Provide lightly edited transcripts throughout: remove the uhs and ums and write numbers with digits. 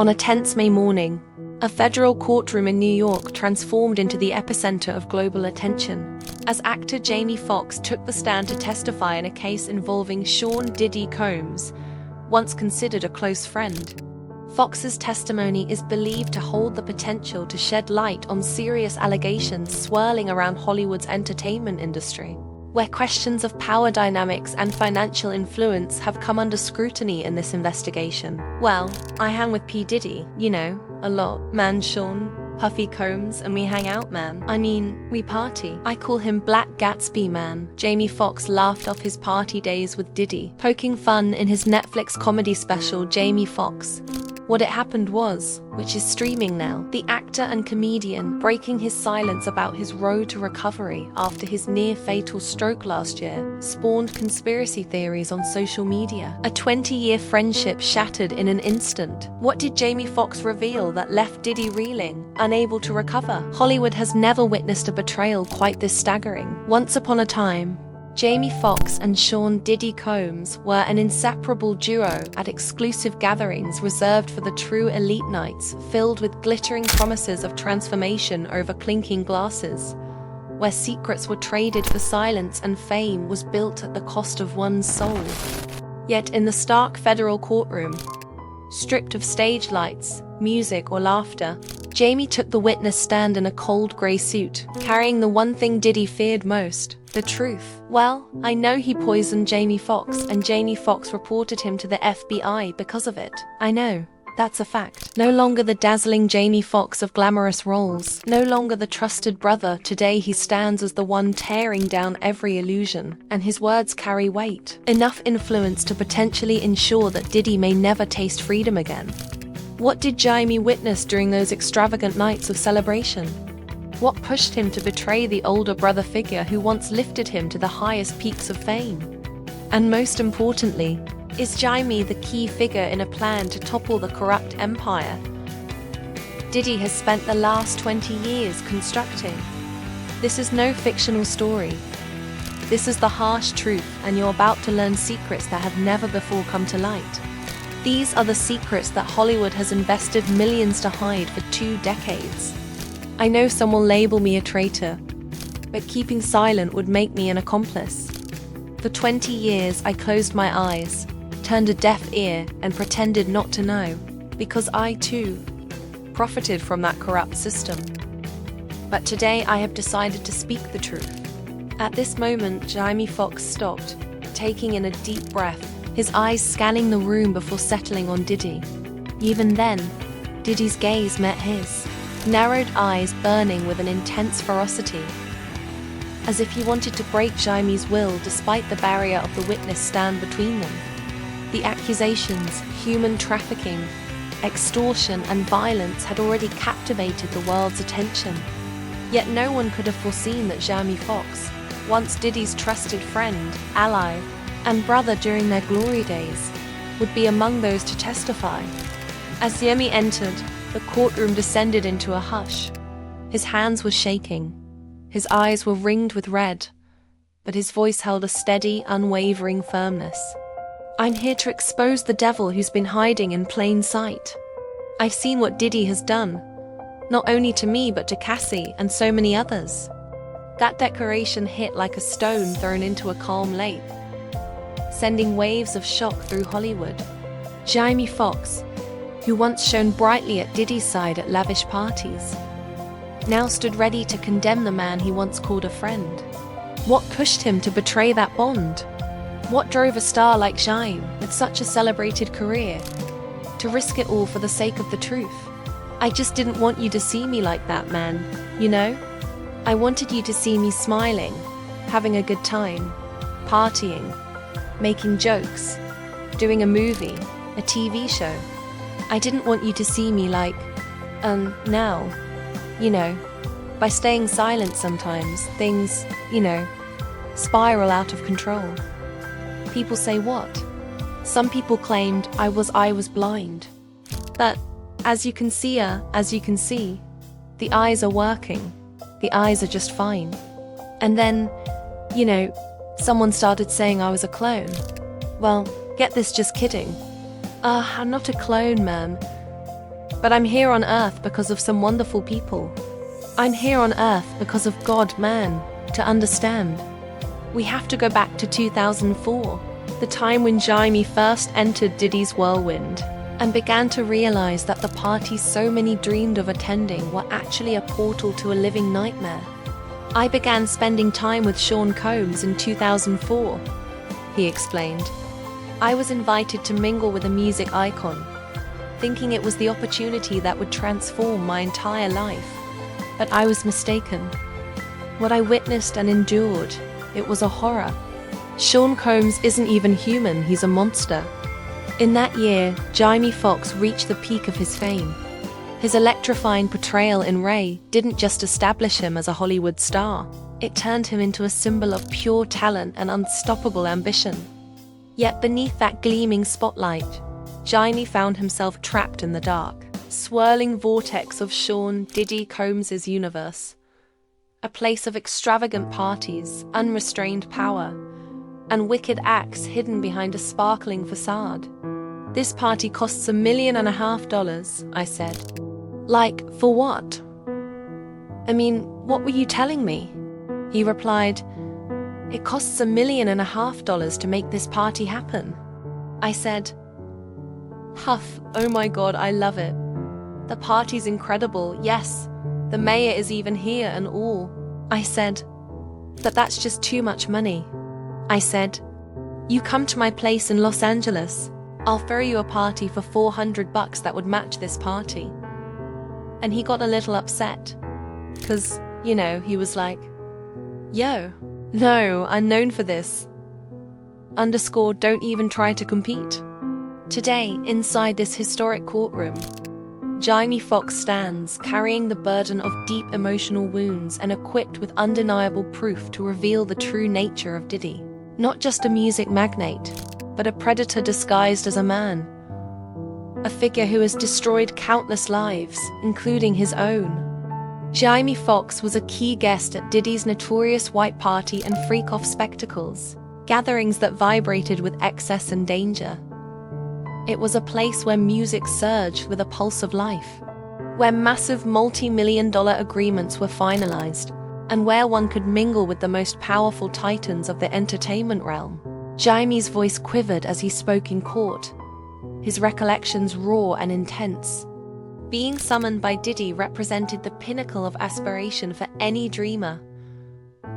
On a tense May morning, a federal courtroom in New York transformed into the epicenter of global attention, as actor Jamie Foxx took the stand to testify in a case involving Sean "Diddy" Combs, once considered a close friend. Foxx's testimony is believed to hold the potential to shed light on serious allegations swirling around Hollywood's entertainment industry, where questions of power dynamics and financial influence have come under scrutiny in this investigation. Well, I hang with P. Diddy, a lot, man. Sean, Puffy Combs, and we hang out, man. I mean, we party. I call him Black Gatsby, man. Jamie Foxx laughed off his party days with Diddy, poking fun in his Netflix comedy special Jamie Foxx: What It Happened Was, which is streaming now. The actor and comedian, breaking his silence about his road to recovery after his near-fatal stroke last year, spawned conspiracy theories on social media. A 20-year friendship shattered in an instant. What did Jamie Foxx reveal that left Diddy reeling, unable to recover? Hollywood has never witnessed a betrayal quite this staggering. Once upon a time, Jamie Foxx and Sean "Diddy" Combs were an inseparable duo at exclusive gatherings reserved for the true elite nights, filled with glittering promises of transformation over clinking glasses, where secrets were traded for silence and fame was built at the cost of one's soul. Yet in the stark federal courtroom, stripped of stage lights, music, or laughter, Jamie took the witness stand in a cold grey suit, carrying the one thing Diddy feared most: the truth. Well, I know he poisoned Jamie Foxx, and Jamie Foxx reported him to the FBI because of it. I know. That's a fact. No longer the dazzling Jamie Foxx of glamorous roles, no longer the trusted brother. Today he stands as the one tearing down every illusion, and his words carry weight. Enough influence to potentially ensure that Diddy may never taste freedom again. What did Jamie witness during those extravagant nights of celebration? What pushed him to betray the older brother figure who once lifted him to the highest peaks of fame? And most importantly, is Jamie the key figure in a plan to topple the corrupt empire Diddy has spent the last 20 years constructing? This is no fictional story. This is the harsh truth, and you're about to learn secrets that have never before come to light. These are the secrets that Hollywood has invested millions to hide for 2 decades. I know some will label me a traitor, but keeping silent would make me an accomplice. For 20 years I closed my eyes, turned a deaf ear, and pretended not to know, because I too profited from that corrupt system. But today I have decided to speak the truth. At this moment, Jamie Foxx stopped, taking in a deep breath, his eyes scanning the room before settling on Diddy. Even then, Diddy's gaze met his, narrowed eyes burning with an intense ferocity, as if he wanted to break Jamie's will despite the barrier of the witness stand between them. The accusations, human trafficking, extortion, and violence had already captivated the world's attention. Yet no one could have foreseen that Jamie Foxx, once Diddy's trusted friend, ally, and brother during their glory days, would be among those to testify. As Jamie entered, the courtroom descended into a hush. His hands were shaking, his eyes were ringed with red, but his voice held a steady, unwavering firmness. I'm here to expose the devil who's been hiding in plain sight. I've seen what Diddy has done, not only to me but to Cassie and so many others. That declaration hit like a stone thrown into a calm lake, sending waves of shock through Hollywood. Jamie Foxx, who once shone brightly at Diddy's side at lavish parties, now stood ready to condemn the man he once called a friend. What pushed him to betray that bond? What drove a star like Jamie, with such a celebrated career, to risk it all for the sake of the truth? I just didn't want you to see me like that, man, you know? I wanted you to see me smiling, having a good time, partying, making jokes, doing a movie, a TV show. I didn't want you to see me like, now, by staying silent sometimes, things, spiral out of control. People say what? Some people claimed I was blind. But as you can see, the eyes are working. The eyes are just fine. And then, someone started saying I was a clone. Well, get this, just kidding. I'm not a clone, man. But I'm here on Earth because of some wonderful people. I'm here on Earth because of God, man, to understand. We have to go back to 2004, the time when Jaime first entered Diddy's whirlwind and began to realize that the parties so many dreamed of attending were actually a portal to a living nightmare. I began spending time with Sean Combs in 2004, he explained. I was invited to mingle with a music icon, thinking it was the opportunity that would transform my entire life. But I was mistaken. What I witnessed and endured, it was a horror. Sean Combs isn't even human, he's a monster. In that year, Jamie Foxx reached the peak of his fame. His electrifying portrayal in Ray didn't just establish him as a Hollywood star, it turned him into a symbol of pure talent and unstoppable ambition. Yet beneath that gleaming spotlight, Jamie found himself trapped in the dark, swirling vortex of Sean Diddy Combs' universe. A place of extravagant parties, unrestrained power, and wicked acts hidden behind a sparkling facade. This party costs $1.5 million, I said. Like, for what? I mean, what were you telling me? He replied, it costs $1.5 million to make this party happen. I said, huff, oh my God, I love it. The party's incredible, yes. The mayor is even here and all. I said, but that's just too much money. I said, you come to my place in Los Angeles, I'll throw you a party for $400 that would match this party. And he got a little upset. 'Cause, you know, he was like, yo, no, I'm known for this. _ don't even try to compete. Today, inside this historic courtroom, Jamie Foxx stands, carrying the burden of deep emotional wounds and equipped with undeniable proof to reveal the true nature of Diddy. Not just a music magnate, but a predator disguised as a man. A figure who has destroyed countless lives, including his own. Jamie Foxx was a key guest at Diddy's notorious white party and freak-off spectacles, gatherings that vibrated with excess and danger. It was a place where music surged with a pulse of life, where massive multi-million-dollar agreements were finalized, and where one could mingle with the most powerful titans of the entertainment realm. Jamie's voice quivered as he spoke in court, his recollections raw and intense. Being summoned by Diddy represented the pinnacle of aspiration for any dreamer,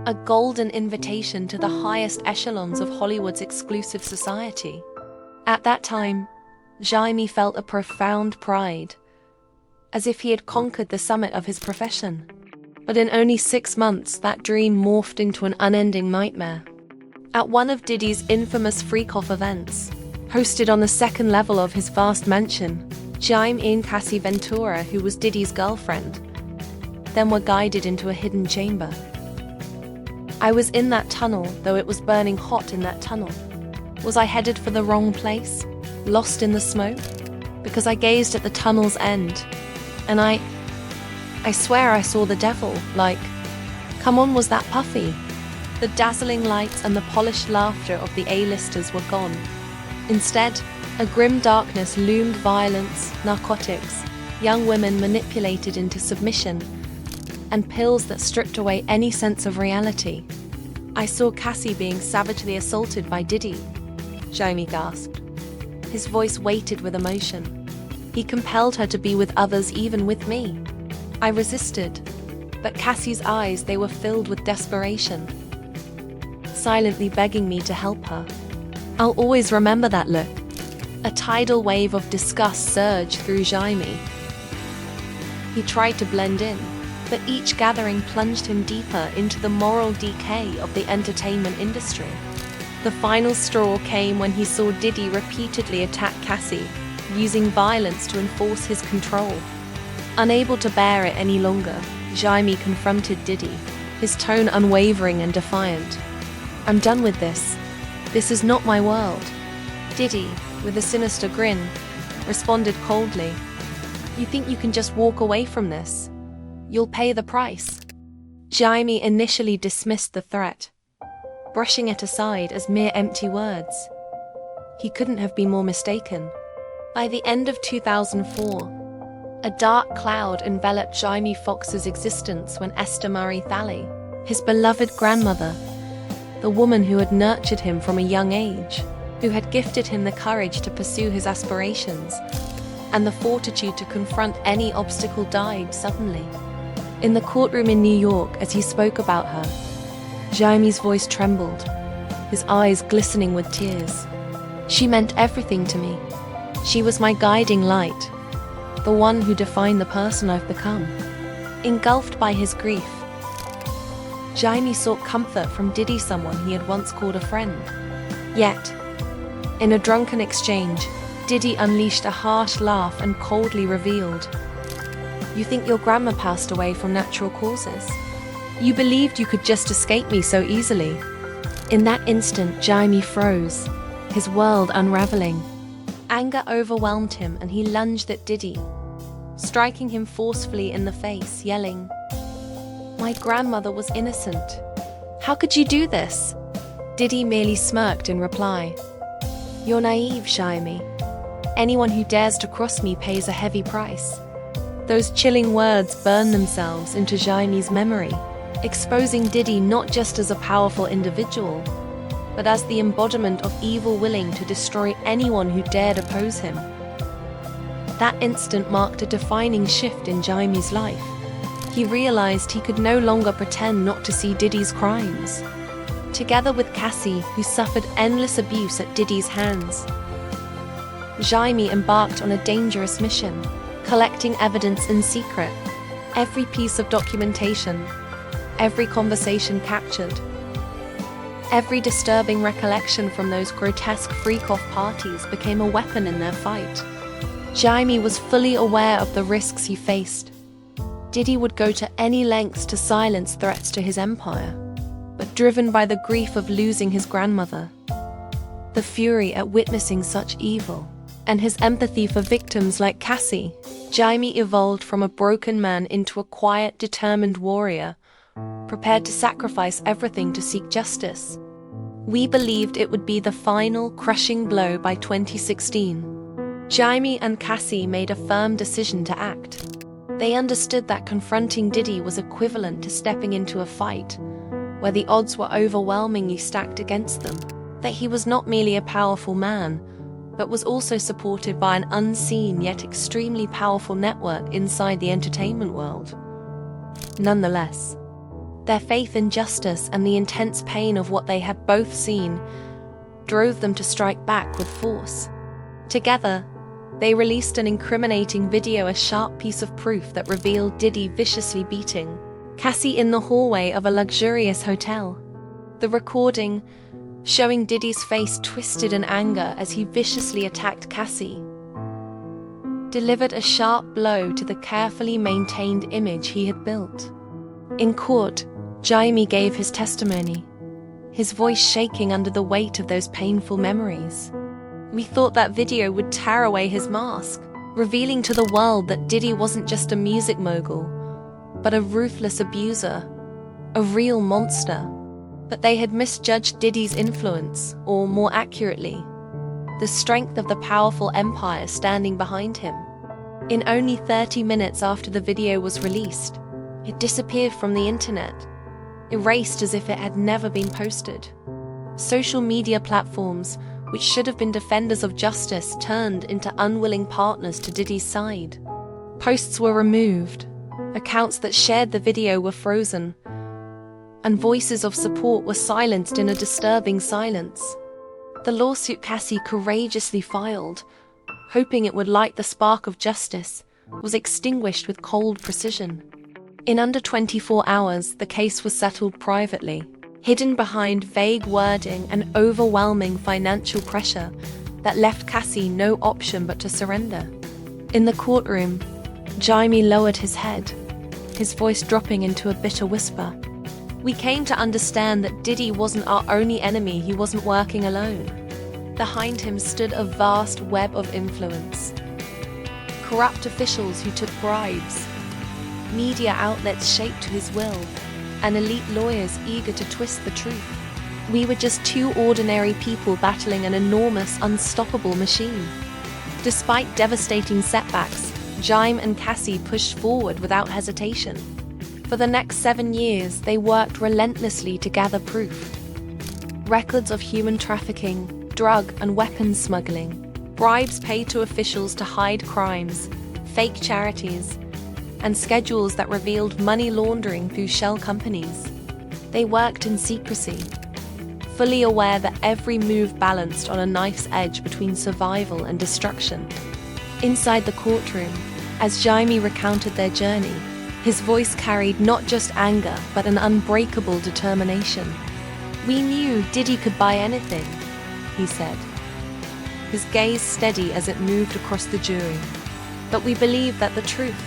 a golden invitation to the highest echelons of Hollywood's exclusive society. At that time, Jamie felt a profound pride, as if he had conquered the summit of his profession. But in only 6 months, that dream morphed into an unending nightmare. At one of Diddy's infamous freak-off events, hosted on the second level of his vast mansion, Jamie and Cassie Ventura, who was Diddy's girlfriend, then were guided into a hidden chamber. I was in that tunnel, though it was burning hot in that tunnel. Was I headed for the wrong place, lost in the smoke? Because I gazed at the tunnel's end, and I swear I saw the devil, like, come on, was that Puffy? The dazzling lights and the polished laughter of the A-listers were gone. Instead, a grim darkness loomed. Violence, narcotics, young women manipulated into submission, and pills that stripped away any sense of reality. I saw Cassie being savagely assaulted by Diddy, Jamie gasped. His voice weighted with emotion. He compelled her to be with others, even with me. I resisted, but Cassie's eyes, they were filled with desperation, silently begging me to help her. I'll always remember that look. A tidal wave of disgust surged through Jamie. He tried to blend in, but each gathering plunged him deeper into the moral decay of the entertainment industry. The final straw came when he saw Diddy repeatedly attack Cassie, using violence to enforce his control. Unable to bear it any longer, Jamie confronted Diddy, his tone unwavering and defiant. I'm done with this. This is not my world. Diddy, with a sinister grin, responded coldly. You think you can just walk away from this? You'll pay the price. Jamie initially dismissed the threat, brushing it aside as mere empty words. He couldn't have been more mistaken. By the end of 2004, A dark cloud enveloped Jamie Foxx's existence when Esther Murray Thalley, his beloved grandmother, the woman who had nurtured him from a young age, who had gifted him the courage to pursue his aspirations and the fortitude to confront any obstacle, died suddenly. In the courtroom in New York, as he spoke about her, Jamie's voice trembled, his eyes glistening with tears. She meant everything to me. She was my guiding light, the one who defined the person I've become. Engulfed by his grief, Jamie sought comfort from Diddy, someone he had once called a friend. Yet, in a drunken exchange, Diddy unleashed a harsh laugh and coldly revealed, "You think your grandma passed away from natural causes? You believed you could just escape me so easily." In that instant, Jamie froze, his world unraveling. Anger overwhelmed him and he lunged at Diddy, striking him forcefully in the face, yelling, "My grandmother was innocent. How could you do this?" Diddy merely smirked in reply, "You're naive, Jamie. Anyone who dares to cross me pays a heavy price." Those chilling words burned themselves into Jamie's memory, exposing Diddy not just as a powerful individual, but as the embodiment of evil willing to destroy anyone who dared oppose him. That instant marked a defining shift in Jamie's life. He realized he could no longer pretend not to see Diddy's crimes. Together with Cassie, who suffered endless abuse at Diddy's hands, Jamie embarked on a dangerous mission, collecting evidence in secret. Every piece of documentation, every conversation captured, every disturbing recollection from those grotesque freak-off parties became a weapon in their fight. Jamie was fully aware of the risks he faced. Diddy would go to any lengths to silence threats to his empire, but driven by the grief of losing his grandmother, the fury at witnessing such evil, and his empathy for victims like Cassie, Jamie evolved from a broken man into a quiet, determined warrior, prepared to sacrifice everything to seek justice. We believed it would be the final, crushing blow by 2016. Jamie and Cassie made a firm decision to act. They understood that confronting Diddy was equivalent to stepping into a fight where the odds were overwhelmingly stacked against them, that he was not merely a powerful man, but was also supported by an unseen yet extremely powerful network inside the entertainment world. Nonetheless, their faith in justice and the intense pain of what they had both seen drove them to strike back with force. Together, they released an incriminating video, a sharp piece of proof that revealed Diddy viciously beating Cassie in the hallway of a luxurious hotel. The recording, showing Diddy's face twisted in anger as he viciously attacked Cassie, delivered a sharp blow to the carefully maintained image he had built. In court, Jamie gave his testimony, his voice shaking under the weight of those painful memories. "We thought that video would tear away his mask, revealing to the world that Diddy wasn't just a music mogul, but a ruthless abuser, a real monster. But they had misjudged Diddy's influence, or more accurately, the strength of the powerful empire standing behind him. In only 30 minutes after the video was released, it disappeared from the internet, erased as if it had never been posted. Social media platforms, which should have been defenders of justice, turned into unwilling partners to Diddy's side. Posts were removed, accounts that shared the video were frozen, and voices of support were silenced in a disturbing silence. The lawsuit Cassie courageously filed, hoping it would light the spark of justice, was extinguished with cold precision. In under 24 hours, the case was settled privately, hidden behind vague wording and overwhelming financial pressure that left Cassie no option but to surrender. In the courtroom, Jamie lowered his head, his voice dropping into a bitter whisper. "We came to understand that Diddy wasn't our only enemy. He wasn't working alone. Behind him stood a vast web of influence. Corrupt officials who took bribes, media outlets shaped to his will, and elite lawyers eager to twist the truth. We were just two ordinary people battling an enormous, unstoppable machine." Despite devastating setbacks, Jaime and Cassie pushed forward without hesitation. For the next 7 years, they worked relentlessly to gather proof. Records of human trafficking, drug and weapons smuggling, bribes paid to officials to hide crimes, fake charities, and schedules that revealed money laundering through shell companies. They worked in secrecy, fully aware that every move balanced on a knife's edge between survival and destruction. Inside the courtroom, as Jaime recounted their journey, his voice carried not just anger, but an unbreakable determination. "We knew Diddy could buy anything," he said, his gaze steady as it moved across the jury. "But we believe that the truth,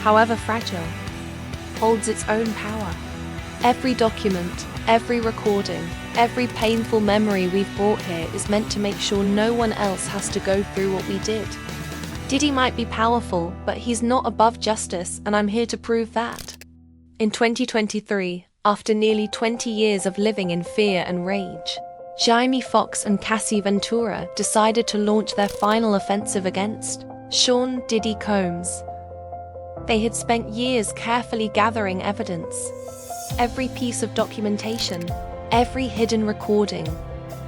however fragile, holds its own power. Every document, every recording, every painful memory we've brought here is meant to make sure no one else has to go through what we did. Diddy might be powerful, but he's not above justice, and I'm here to prove that." In 2023, after nearly 20 years of living in fear and rage, Jaime Foxx and Cassie Ventura decided to launch their final offensive against Sean Diddy Combs. They had spent years carefully gathering evidence. Every piece of documentation, every hidden recording,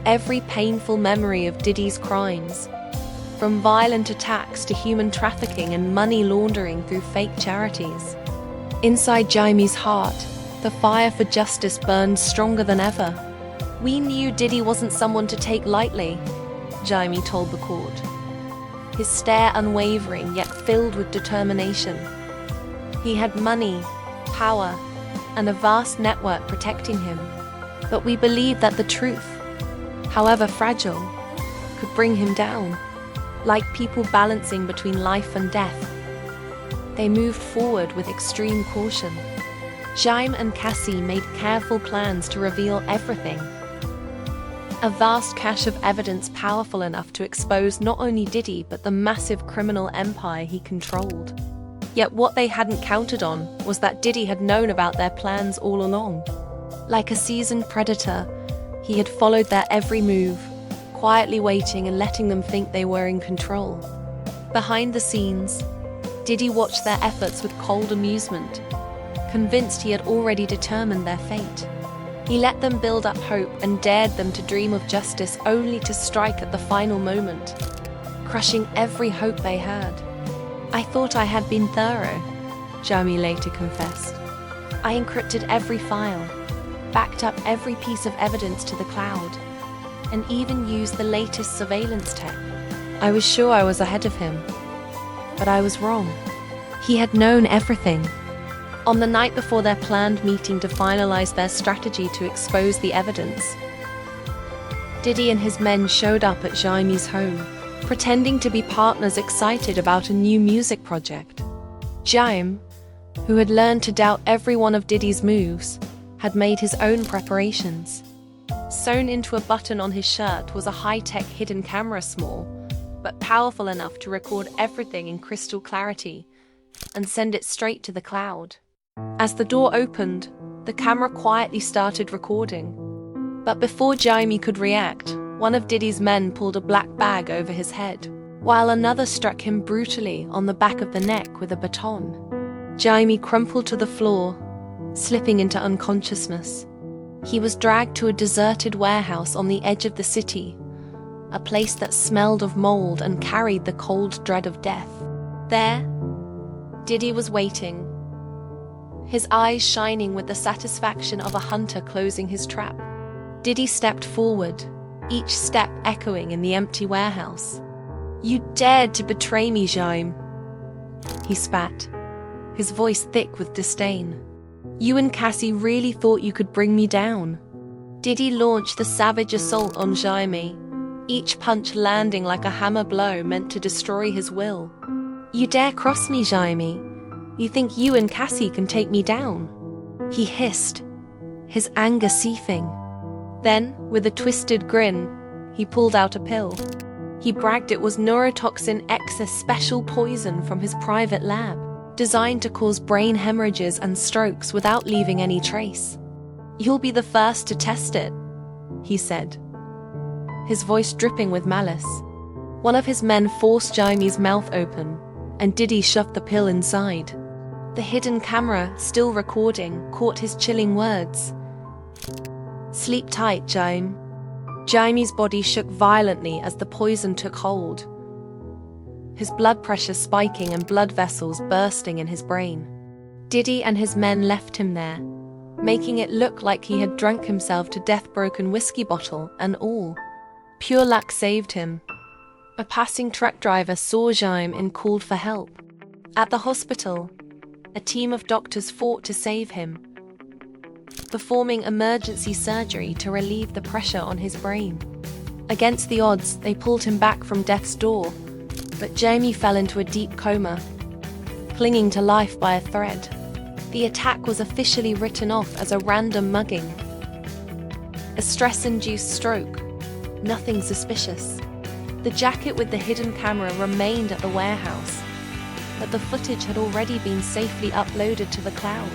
every painful memory of Diddy's crimes, from violent attacks to human trafficking and money laundering through fake charities. Inside Jaime's heart, the fire for justice burned stronger than ever. "We knew Diddy wasn't someone to take lightly," Jaime told the court, his stare unwavering yet filled with determination. "He had money, power, and a vast network protecting him. But we believed that the truth, however fragile, could bring him down. Like people balancing between life and death, they moved forward with extreme caution. Jaime and Cassie made careful plans to reveal everything. A vast cache of evidence powerful enough to expose not only Diddy but the massive criminal empire he controlled. Yet what they hadn't counted on was that Diddy had known about their plans all along. Like a seasoned predator, he had followed their every move, quietly waiting and letting them think they were in control. Behind the scenes, Diddy watched their efforts with cold amusement, convinced he had already determined their fate. He let them build up hope and dared them to dream of justice only to strike at the final moment, crushing every hope they had. "I thought I had been thorough," Jaime later confessed. "I encrypted every file, backed up every piece of evidence to the cloud, and even used the latest surveillance tech. I was sure I was ahead of him, but I was wrong. He had known everything." On the night before their planned meeting to finalize their strategy to expose the evidence, Diddy and his men showed up at Jaime's home, pretending to be partners excited about a new music project. Jaime, who had learned to doubt every one of Diddy's moves, had made his own preparations. Sewn into a button on his shirt was a high-tech hidden camera, small, but powerful enough to record everything in crystal clarity and send it straight to the cloud. As the door opened, the camera quietly started recording. But before Jaime could react, one of Diddy's men pulled a black bag over his head, while another struck him brutally on the back of the neck with a baton. Jaime crumpled to the floor, slipping into unconsciousness. He was dragged to a deserted warehouse on the edge of the city, a place that smelled of mold and carried the cold dread of death. There, Diddy was waiting, his eyes shining with the satisfaction of a hunter closing his trap. Diddy stepped forward, each step echoing in the empty warehouse. "You dared to betray me, Jaime," he spat, his voice thick with disdain. "You and Cassie really thought you could bring me down." Diddy launched the savage assault on Jaime, each punch landing like a hammer blow meant to destroy his will. "You dare cross me, Jaime? You think you and Cassie can take me down?" he hissed, his anger seething. Then, with a twisted grin, he pulled out a pill. He bragged it was neurotoxin excess special poison from his private lab, designed to cause brain hemorrhages and strokes without leaving any trace. "You'll be the first to test it," he said, his voice dripping with malice. One of his men forced Jaime's mouth open, and Diddy shoved the pill inside. The hidden camera, still recording, caught his chilling words. "Sleep tight, Jaime." Jaime's body shook violently as the poison took hold, his blood pressure spiking and blood vessels bursting in his brain. Diddy and his men left him there, making it look like he had drunk himself to death, broken whiskey bottle and all. Pure luck saved him. A passing truck driver saw Jaime and called for help. At the hospital, a team of doctors fought to save him, performing emergency surgery to relieve the pressure on his brain. Against the odds, they pulled him back from death's door, but Jaime fell into a deep coma, clinging to life by a thread. The attack was officially written off as a random mugging, a stress-induced stroke, nothing suspicious. The jacket with the hidden camera remained at the warehouse, but the footage had already been safely uploaded to the cloud.